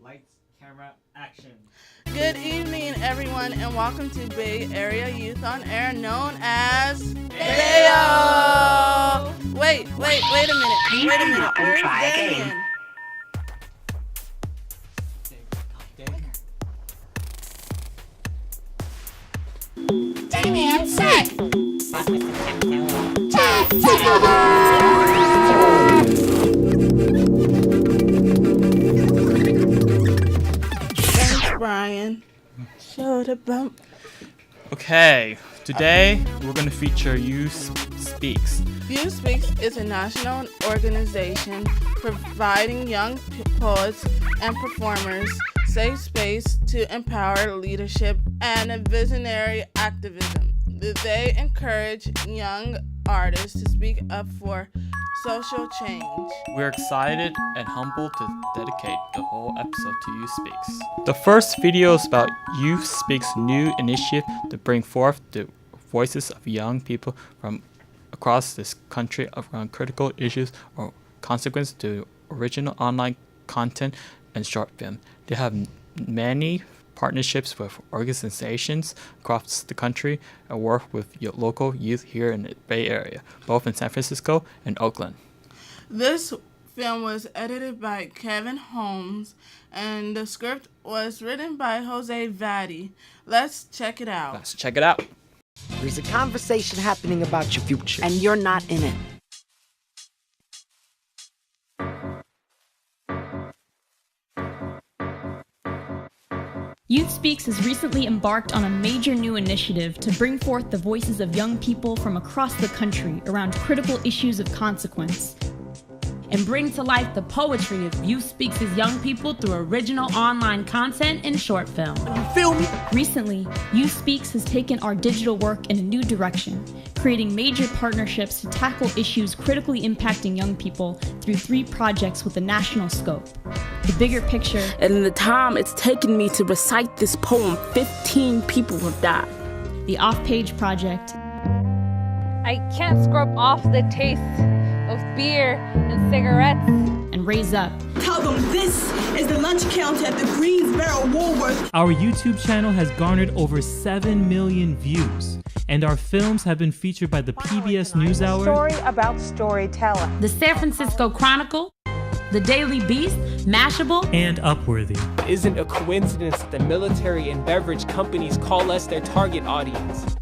Lights, camera, action. Good evening, everyone, and welcome to Bay Area Youth on Air, known as Bayo. Wait a minute. Where's Damien? Damien, set! Thanks, Brian. Show the bump. Okay, today we're going to feature Youth Speaks. Youth Speaks is a national organization providing young poets and performers safe space to empower leadership and visionary activism. They encourage young artists to speak up for social change. We're excited and humbled to dedicate the whole episode to Youth Speaks. The first video is about Youth Speaks' new initiative to bring forth the voices of young people from across this country around critical issues or consequences to original online content and short film. They have many partnerships with organizations across the country and work with local youth here in the Bay Area, both in San Francisco and Oakland. This film was edited by Kevin Holmes and the script was written by Jose Vadi. Let's check it out. There's a conversation happening about your future. And you're not in it. Youth Speaks has recently embarked on a major new initiative to bring forth the voices of young people from across the country around critical issues of consequence, And bring to life the poetry of Youth Speaks' young people through original online content and short film. You feel me? Recently, Youth Speaks has taken our digital work in a new direction, creating major partnerships to tackle issues critically impacting young people through 3 projects with a national scope. The bigger picture, And in the time it's taken me to recite this poem, 15 people have died. the Off-Page Project, I can't scrub off the taste of beer and cigarettes. and Raise Up. Tell them this is the lunch counter at the Greensboro Woolworth. Our YouTube channel has garnered over 7 million views, and our films have been featured by the PBS NewsHour, Story about storytelling. The San Francisco Chronicle, The Daily Beast, Mashable, and Upworthy. It isn't a coincidence that the military and beverage companies call us their target audience.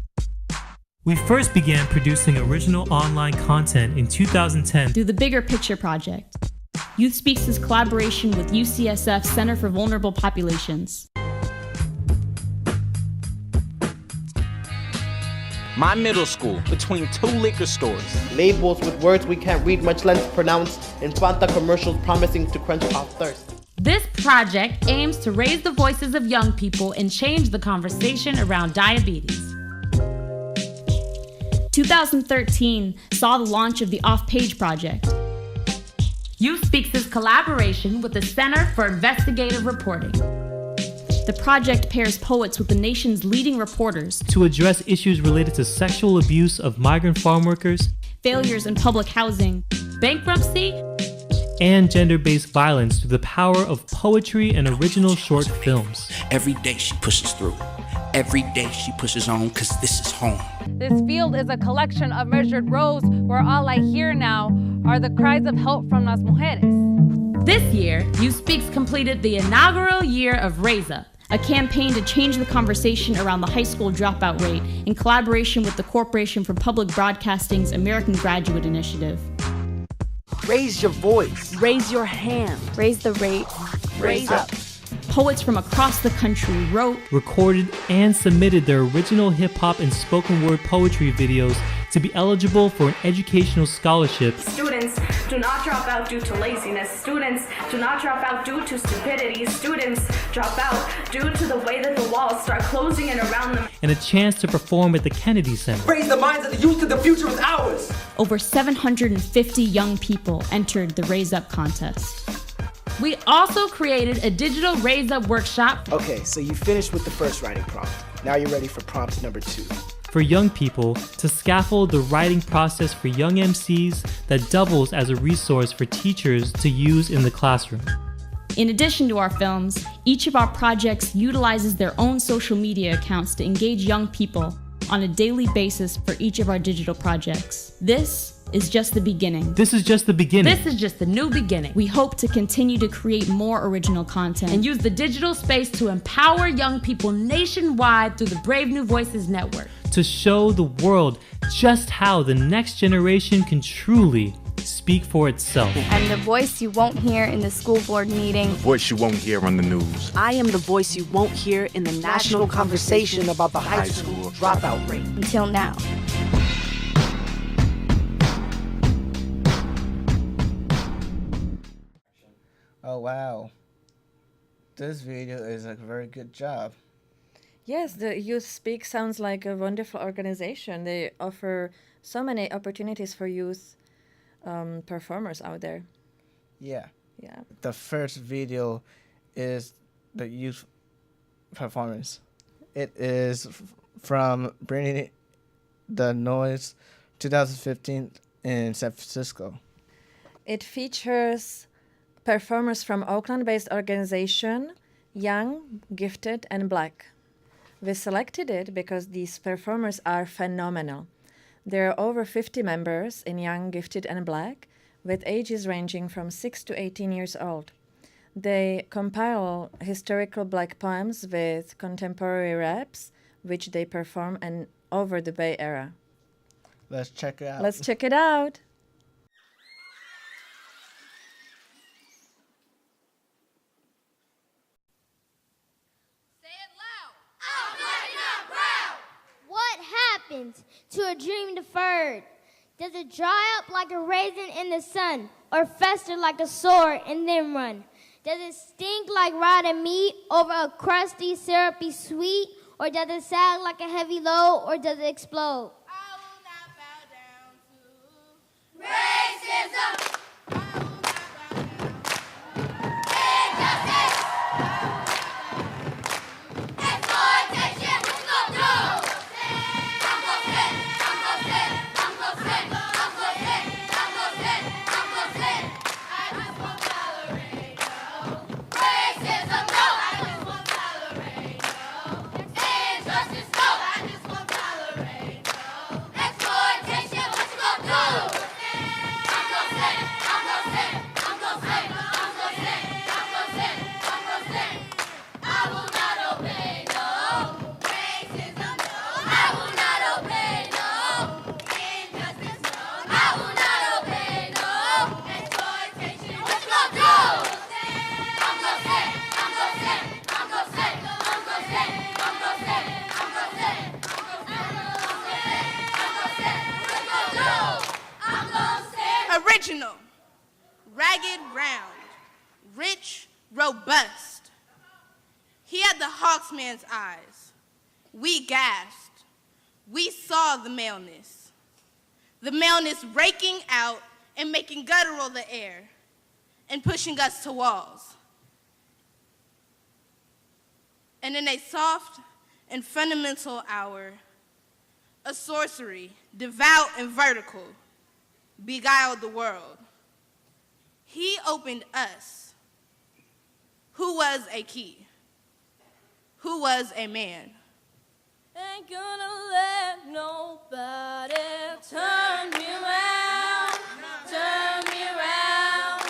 We first began producing original online content in 2010 Through the Bigger Picture Project, Youth Speaks' collaboration with UCSF Center for Vulnerable Populations. My middle school, between 2 liquor stores. Labels with words we can't read, much less pronounce, and Fanta commercials promising to quench our thirst. This project aims to raise the voices of young people and change the conversation around diabetes. 2013 saw the launch of the Off-Page Project. Youth Speaks' collaboration with the Center for Investigative Reporting. The project pairs poets with the nation's leading reporters, to address issues related to sexual abuse of migrant farm workers failures in public housing, Bankruptcy, and gender-based violence through the power of poetry and original short films. Every day she pushes through. Every day she pushes on, cause this is home. This field is a collection of measured rows where all I hear now are the cries of help from las mujeres. This year, Youth Speaks completed the inaugural year of Raise Up, a campaign to change the conversation around the high school dropout rate in collaboration with the Corporation for Public Broadcasting's American Graduate Initiative. Raise your voice. Raise your hand. Raise the rate. Raise up. Poets from across the country wrote, recorded, and submitted their original hip-hop and spoken word poetry videos to be eligible for an educational scholarship. Students do not drop out due to laziness. Students do not drop out due to stupidity. Students drop out due to the way that the walls start closing in around them. And a chance to perform at the Kennedy Center. Raise the minds of the youth, the future is ours. Over 750 young people entered the Raise Up contest. We also created a digital Raise Up workshop. Okay, so you finished with the first writing prompt. Now you're ready for prompt number 2. For young people to scaffold the writing process for young MCs that doubles as a resource for teachers to use in the classroom. In addition to our films, each of our projects utilizes their own social media accounts to engage young people on a daily basis for each of our digital projects. This is just the beginning. This is just the beginning. This is just the new beginning. We hope to continue to create more original content And use the digital space to empower young people nationwide through the Brave New Voices Network. To show the world just how the next generation can truly speak for itself. I'm the voice you won't hear in the school board meeting. The voice you won't hear on the news. I am the voice you won't hear in the national conversation about the high school dropout rate. Until now. Oh wow. This video is a very good job. Yes, the Youth Speak sounds like a wonderful organization. They offer so many opportunities for youth performers out there. Yeah. Yeah. The first video is the youth performance. It is from Bringing the Noise 2015 in San Francisco. It features performers from Oakland-based organization, Young, Gifted, and Black. We selected it because these performers are phenomenal. There are over 50 members in Young, Gifted, and Black, with ages ranging from 6 to 18 years old. They compile historical Black poems with contemporary raps, which they perform over the Bay Area. Let's check it out. Let's check it out. To a dream deferred? Does it dry up like a raisin in the sun, or fester like a sore and then run? Does it stink like rotten meat over a crusty, syrupy sweet, or does it sag like a heavy load, or does it explode? I will not bow down to racism. Original, ragged, round, rich, robust. He had the hawksman's eyes. We gasped. We saw the maleness raking out and making guttural the air and pushing us to walls. And in a soft and fundamental hour, a sorcery, devout and vertical, beguiled the world. He opened us, who was a key, who was a man. Ain't gonna let nobody turn me around, turn me around,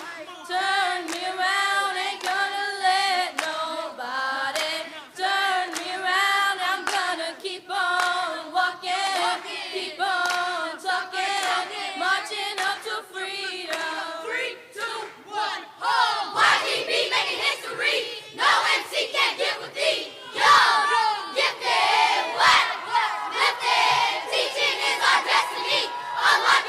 turn me around. Ain't gonna let nobody turn me around. I'm gonna keep on walking, keep on talking, marching up to freedom. 3, 2, 1, home. YGB making history. No MC can't get with thee. Yo! Gifted, what? Lifted, teaching is our destiny. Unlock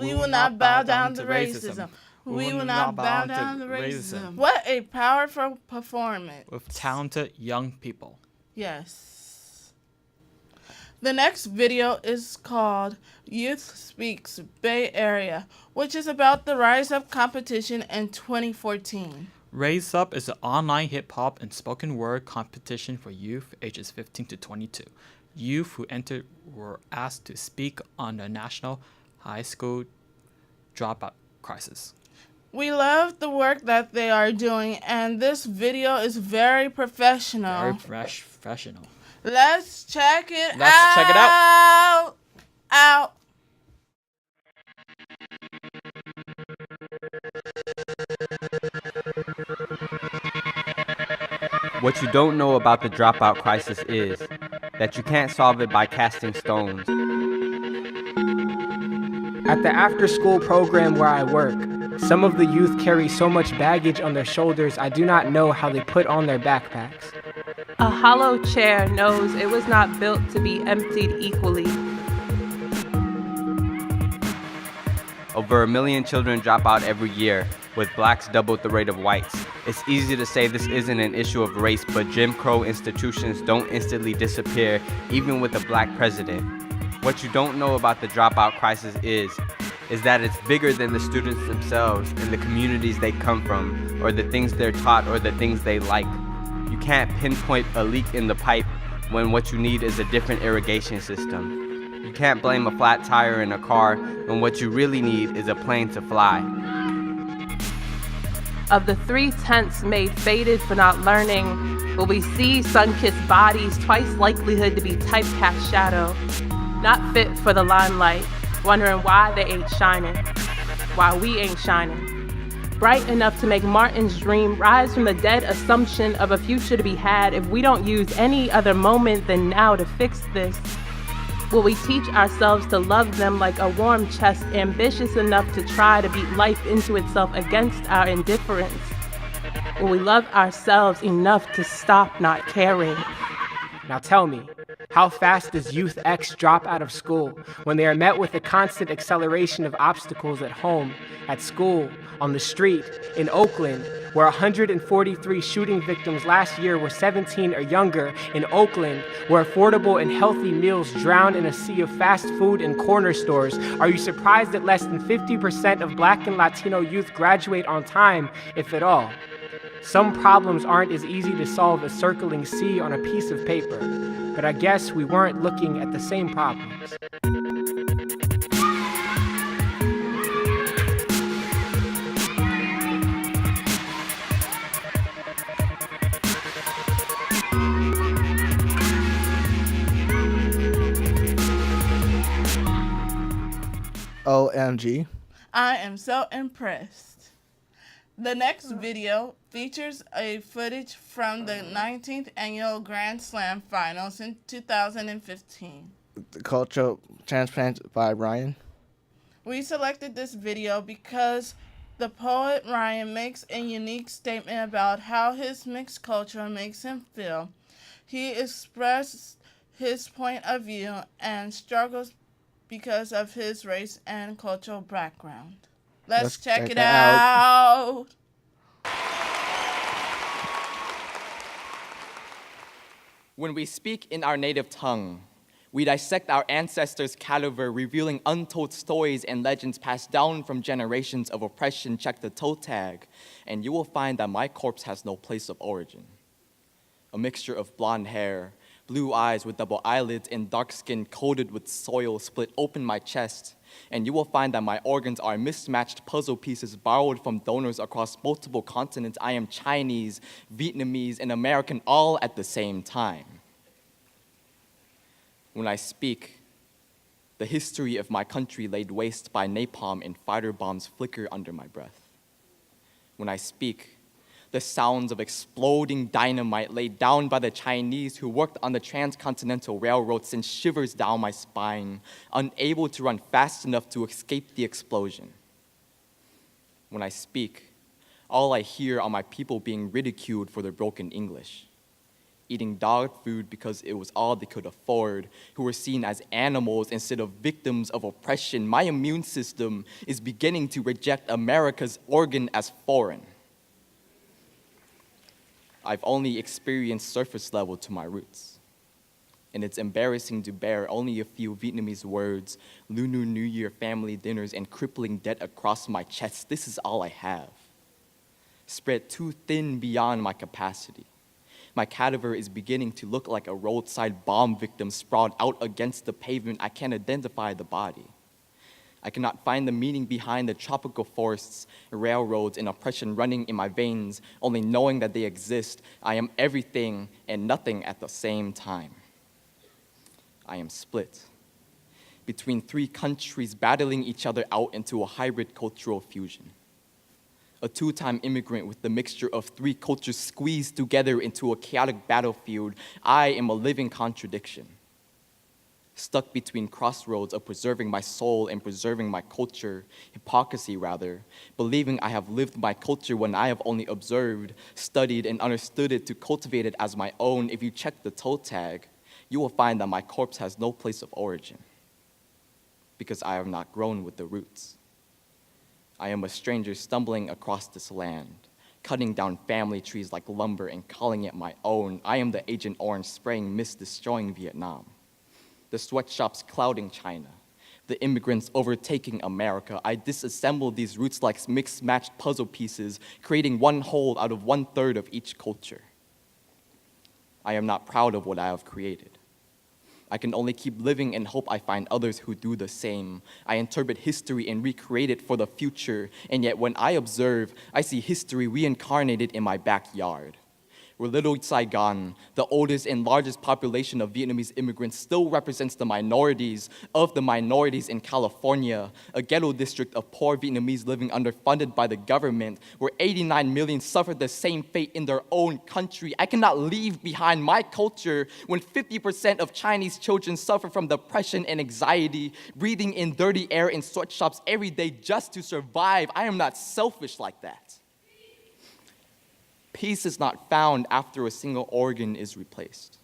We will not bow down to racism. We will not bow down to racism. What a powerful performance. With talented young people. Yes. The next video is called Youth Speaks Bay Area, which is about the rise of competition in 2014. Raise Up is an online hip-hop and spoken word competition for youth ages 15 to 22. Youth who entered were asked to speak on the national high school dropout crisis. We love the work that they are doing, and this video is very professional. Very professional. Let's check it out. Let's check it out. Out. What you don't know about the dropout crisis is that you can't solve it by casting stones. At the after-school program where I work, some of the youth carry so much baggage on their shoulders I do not know how they put on their backpacks. A hollow chair knows it was not built to be emptied equally. Over 1 million children drop out every year, with blacks double the rate of whites. It's easy to say this isn't an issue of race, but Jim Crow institutions don't instantly disappear, even with a black president. What you don't know about the dropout crisis is that it's bigger than the students themselves and the communities they come from, or the things they're taught, or the things they like. You can't pinpoint a leak in the pipe when what you need is a different irrigation system. You can't blame a flat tire in a car when what you really need is a plane to fly. Of the 3 tenths made faded for not learning, will we see sun-kissed bodies twice likelihood to be typecast shadow, not fit for the limelight, wondering why they ain't shining, why we ain't shining. Bright enough to make Martin's dream rise from the dead assumption of a future to be had if we don't use any other moment than now to fix this. Will we teach ourselves to love them like a warm chest, ambitious enough to try to beat life into itself against our indifference? Will we love ourselves enough to stop not caring? Now tell me, how fast does Youth X drop out of school when they are met with a constant acceleration of obstacles at home, at school, on the street, in Oakland, where 143 shooting victims last year were 17 or younger, in Oakland, where affordable and healthy meals drown in a sea of fast food and corner stores? Are you surprised that less than 50% of Black and Latino youth graduate on time, if at all? Some problems aren't as easy to solve as circling C on a piece of paper, but I guess we weren't looking at the same problems. OMG. I am so impressed. The next video features a footage from the 19th annual Grand Slam finals in 2015. The Cultural Transplants by Ryan. We selected this video because the poet Ryan makes a unique statement about how his mixed culture makes him feel. He expressed his point of view and struggles because of his race and cultural background. Let's check it out. When we speak in our native tongue, we dissect our ancestors' caliber, revealing untold stories and legends passed down from generations of oppression. Check the toe tag, and you will find that my corpse has no place of origin. A mixture of blonde hair, blue eyes with double eyelids, and dark skin coated with soil split open my chest, and you will find that my organs are mismatched puzzle pieces borrowed from donors across multiple continents. I am Chinese, Vietnamese, and American all at the same time. When I speak, the history of my country laid waste by napalm and fighter bombs flicker under my breath. When I speak, the sounds of exploding dynamite laid down by the Chinese who worked on the transcontinental railroad send shivers down my spine, unable to run fast enough to escape the explosion. When I speak, all I hear are my people being ridiculed for their broken English. eating dog food because it was all they could afford, who were seen as animals instead of victims of oppression. My immune system is beginning to reject America's organ as foreign. I've only experienced surface level to my roots. And it's embarrassing to bear only a few Vietnamese words, Lunar New Year family dinners, and crippling debt across my chest. This is all I have. Spread too thin beyond my capacity. My cadaver is beginning to look like a roadside bomb victim sprawled out against the pavement. I can't identify the body. I cannot find the meaning behind the tropical forests, railroads, and oppression running in my veins, only knowing that they exist. I am everything and nothing at the same time. I am split between three countries battling each other out into a hybrid cultural fusion. A two-time immigrant with the mixture of three cultures squeezed together into a chaotic battlefield. I am a living contradiction. Stuck between crossroads of preserving my soul and preserving my culture, hypocrisy rather, believing I have lived my culture when I have only observed, studied, and understood it to cultivate it as my own. If you check the toe tag, you will find that my corpse has no place of origin, because I have not grown with the roots. I am a stranger stumbling across this land, cutting down family trees like lumber and calling it my own. I am the Agent Orange spraying mist, destroying Vietnam. The sweatshops clouding China, the immigrants overtaking America. I disassemble these roots like mixed-matched puzzle pieces, creating one whole out of 1/3 of each culture. I am not proud of what I have created. I can only keep living and hope I find others who do the same. I interpret history and recreate it for the future, and yet when I observe, I see history reincarnated in my backyard. Where Little Saigon, the oldest and largest population of Vietnamese immigrants, still represents the minorities of the minorities in California, a ghetto district of poor Vietnamese living underfunded by the government, where 89 million suffered the same fate in their own country. I cannot leave behind my culture when 50% of Chinese children suffer from depression and anxiety, breathing in dirty air in sweatshops every day just to survive. I am not selfish like that. Peace is not found after a single organ is replaced.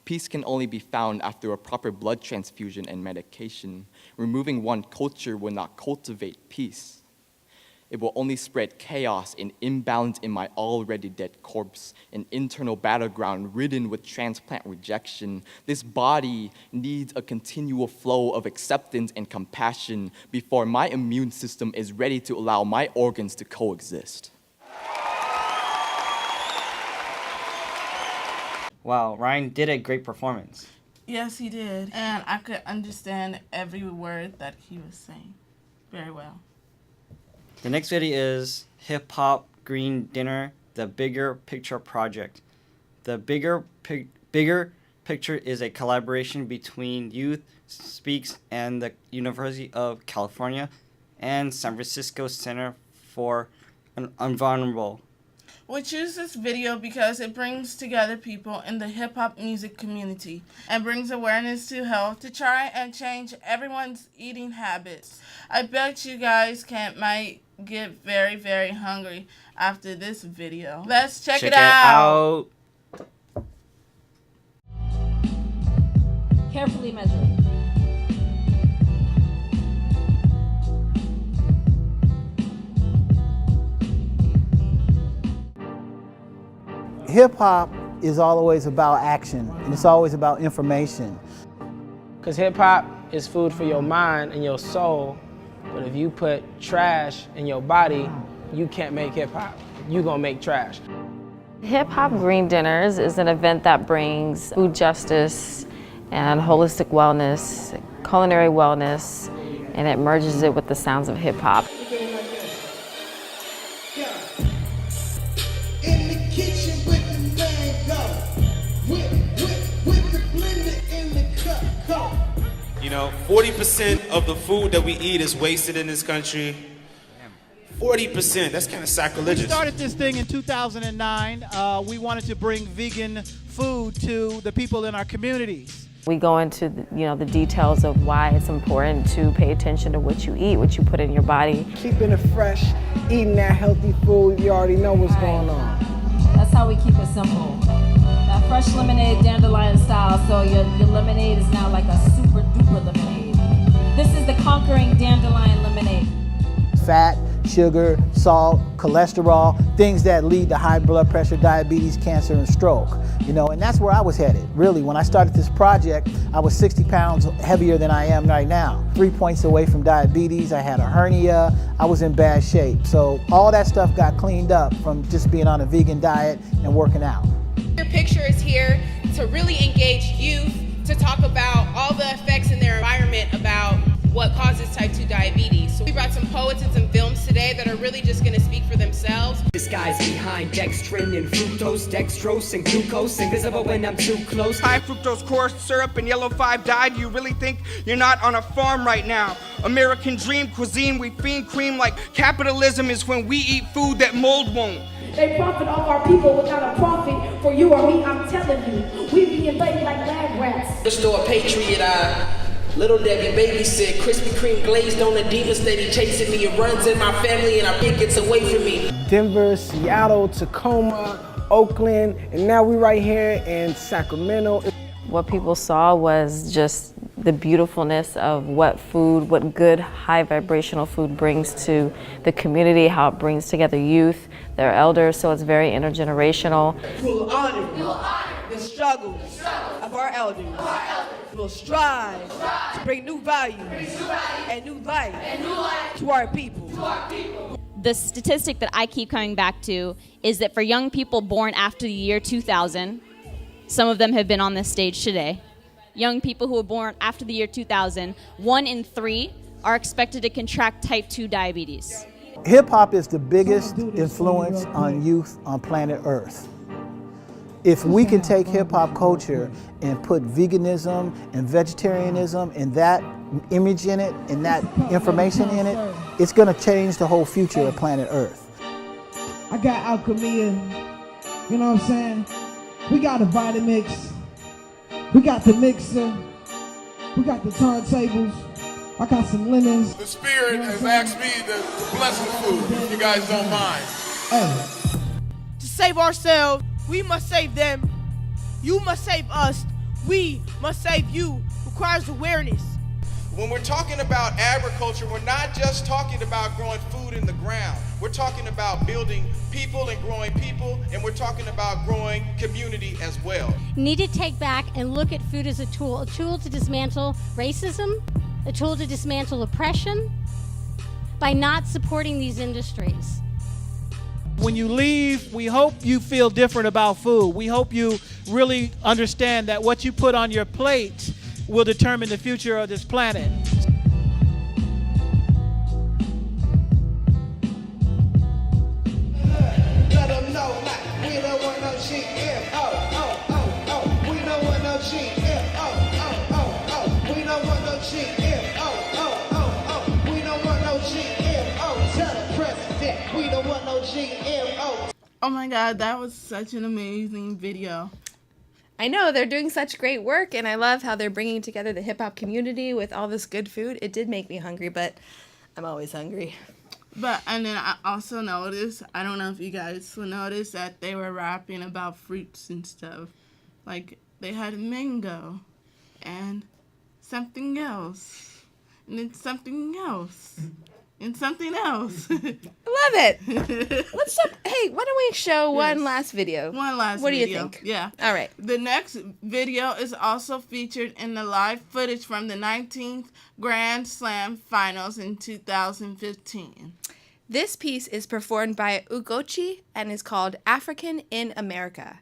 Peace can only be found after a proper blood transfusion and medication. Removing one culture will not cultivate peace. It will only spread chaos and imbalance in my already dead corpse, an internal battleground ridden with transplant rejection. This body needs a continual flow of acceptance and compassion before my immune system is ready to allow my organs to coexist. Wow, Ryan did a great performance. Yes, he did. And I could understand every word that he was saying very well. The next video is Hip Hop Green Dinner, the Bigger Picture Project. The Bigger Picture is a collaboration between Youth Speaks and the University of California and San Francisco Center for Environmental. We choose this video because it brings together people in the hip-hop music community and brings awareness to health to try and change everyone's eating habits. I bet you guys might get very, very hungry after this video. Let's check it out. Carefully measured. Hip-hop is always about action, and it's always about information. Because hip-hop is food for your mind and your soul, but if you put trash in your body, you can't make hip-hop. You're gonna make trash. Hip Hop Green Dinners is an event that brings food justice and holistic wellness, culinary wellness, and it merges it with the sounds of hip-hop. You know, 40% of the food that we eat is wasted in this country. 40%, that's kind of sacrilegious. We started this thing in 2009. We wanted to bring vegan food to the people in our communities. We go into the details of why it's important to pay attention to what you eat, what you put in your body. Keeping it fresh, eating that healthy food, you already know what's going on. That's how we keep it simple. That fresh lemonade, dandelion style. So your lemonade is now like a super duper lemonade. This is the conquering dandelion lemonade. Fat, sugar, salt, cholesterol, things that lead to high blood pressure, diabetes, cancer, and stroke. You know, and that's where I was headed. Really, when I started this project, I was 60 pounds heavier than I am right now. 3 points away from diabetes, I had a hernia, I was in bad shape. So all that stuff got cleaned up from just being on a vegan diet and working out. Your picture is here to really engage youth, to talk about all the effects in their environment about what causes type 2 diabetes. So we brought some poets and some films today that are really just gonna speak for themselves. This guy's behind dextrin and fructose, dextrose and glucose, invisible when I'm too close. High fructose corn syrup and yellow 5 dye. Do you really think you're not on a farm right now? American dream cuisine, we fiend cream like capitalism is when we eat food that mold won't. They profit off our people without a profit for you or me, I'm telling you. We be invaded like lab rats. Restore Patriot, Little Debbie babysit, Krispy Kreme glazed on the demon steady chasing me. It runs in my family and it gets away from me. Denver, Seattle, Tacoma, Oakland, and now we're right here in Sacramento. What people saw was just the beautifulness of what food, what good high vibrational food brings to the community, how it brings together youth, their elders, so it's very intergenerational. We'll honor the struggles of our elders. We'll strive to bring new values and new life to our people. The statistic that I keep coming back to is that for young people born after the year 2000, some of them have been on this stage today, young people who were born after the year 2000, 1 in 3 are expected to contract type 2 diabetes. Hip hop is the biggest influence on youth on planet Earth. If we can take hip hop culture and put veganism and vegetarianism and that image in it and that information in it, it's going to change the whole future of planet Earth. I got alchemy, you know what I'm saying? We got a Vitamix, we got the mixer, we got the turntables, I got some lemons. The spirit has asked me to bless the food, if you guys don't mind. Hey. To save ourselves, we must save them. You must save us. We must save you. Requires awareness. When we're talking about agriculture, we're not just talking about growing food in the ground. We're talking about building people and growing people, and we're talking about growing community as well. Need to take back and look at food as a tool to dismantle racism, a tool to dismantle oppression by not supporting these industries. When you leave, we hope you feel different about food. We hope you really understand that what you put on your plate will determine the future of this planet. Let them know like we don't want no GMO. We don't want no GMO. We don't want no GMO. We don't want no GMO. Tell the president we don't want no GMO. Oh my God, that was such an amazing video. I know, they're doing such great work, and I love how they're bringing together the hip-hop community with all this good food. It did make me hungry, but I'm always hungry. And then I also noticed, I don't know if you guys will notice, that they were rapping about fruits and stuff. Like, they had mango and something else, and then something else, and something else. Love it. Hey, why don't we show one last video? One last What video. do you think? Yeah. All right. The next video is also featured in the live footage from the 19th Grand Slam Finals in 2015. This piece is performed by Ugochi and is called African in America.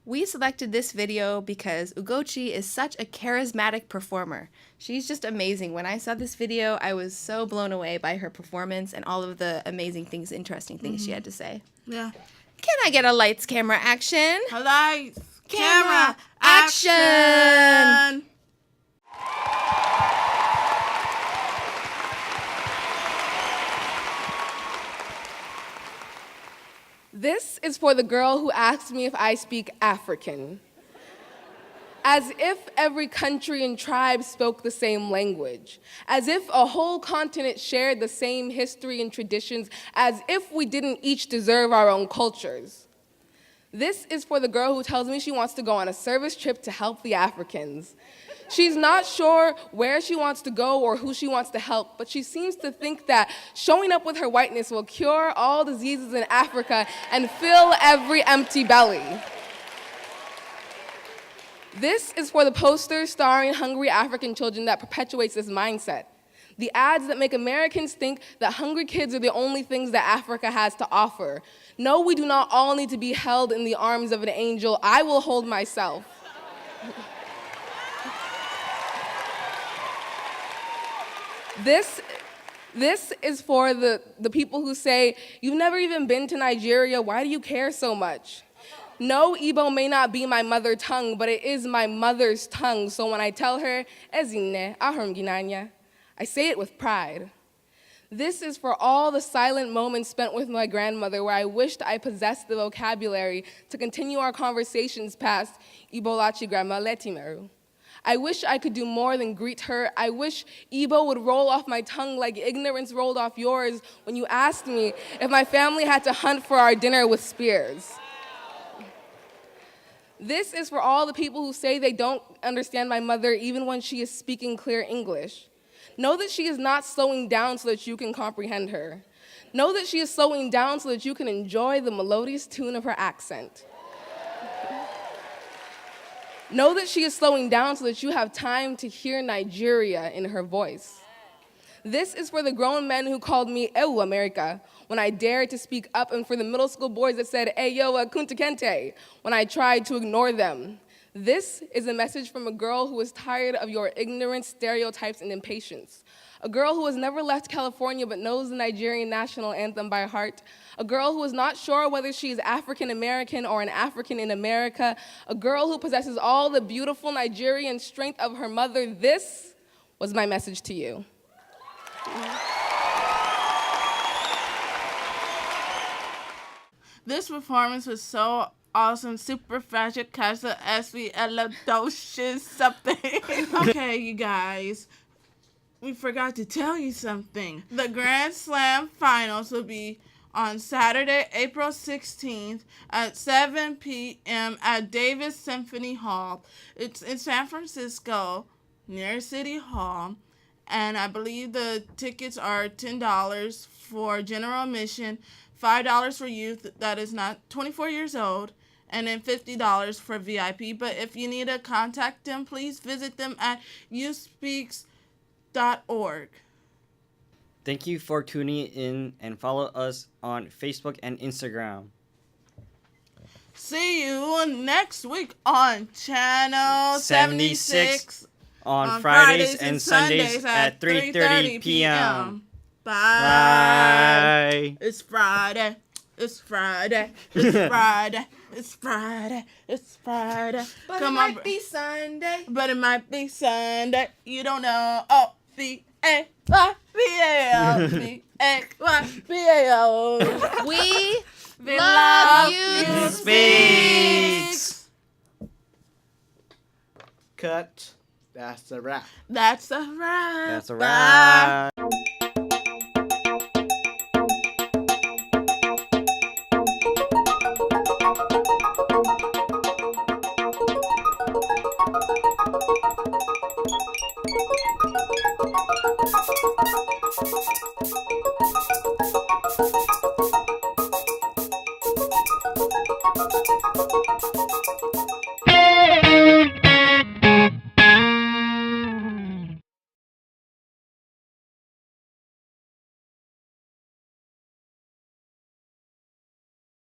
We selected this video because Ugochi is such a charismatic performer. She's just amazing. When I saw this video, I was so blown away by her performance and all of the amazing things, interesting things she had to say. Yeah. Can I get a lights, camera, action? Lights, camera, action! This is for the girl who asked me if I speak African. As if every country and tribe spoke the same language. As if a whole continent shared the same history and traditions. As if we didn't each deserve our own cultures. This is for the girl who tells me she wants to go on a service trip to help the Africans. She's not sure where she wants to go or who she wants to help, but she seems to think that showing up with her whiteness will cure all diseases in Africa and fill every empty belly. This is for the poster starring hungry African children that perpetuates this mindset. The ads that make Americans think that hungry kids are the only things that Africa has to offer. No, we do not all need to be held in the arms of an angel. I will hold myself. This is for the people who say, you've never even been to Nigeria, why do you care so much? No, Igbo may not be my mother tongue, but it is my mother's tongue. So when I tell her, Ezine, ahum ginanya, I say it with pride. This is for all the silent moments spent with my grandmother where I wished I possessed the vocabulary to continue our conversations past Ibolachi grandma letimeru. I wish I could do more than greet her. I wish Igbo would roll off my tongue like ignorance rolled off yours when you asked me if my family had to hunt for our dinner with spears. This is for all the people who say they don't understand my mother even when she is speaking clear English. Know that she is not slowing down so that you can comprehend her. Know that she is slowing down so that you can enjoy the melodious tune of her accent. Know that she is slowing down so that you have time to hear Nigeria in her voice. This is for the grown men who called me Ewu America when I dared to speak up, and for the middle school boys that said, Ayo, Kunta Kente, when I tried to ignore them. This is a message from a girl who is tired of your ignorance, stereotypes, and impatience. A girl who has never left California but knows the Nigerian national anthem by heart. A girl who is not sure whether she is African American or an African in America. A girl who possesses all the beautiful Nigerian strength of her mother. This was my message to you. This performance was so awesome, super fashion, casual, SVL, something. Okay, you guys, we forgot to tell you something. The Grand Slam Finals will be on Saturday, April 16th at 7 p.m. at Davis Symphony Hall. It's in San Francisco, near City Hall. And I believe the tickets are $10 for general admission, $5 for youth that is not 24 years old, and then $50 for VIP. But if you need to contact them, please visit them at youspeaks.org. Thank you for tuning in and follow us on Facebook and Instagram. See you next week on Channel 76. On Fridays and Sundays at 3:30 p.m. Bye. It's Friday. It's Friday. It's Friday. It's Friday. It's Friday. But it might be Sunday. But it might be Sunday. You don't know. Oh, V-A-Y-B-A-L-B-A-Y-B-A-L. We love you, Speaks. Cut. That's a wrap. That's a wrap. That's a wrap.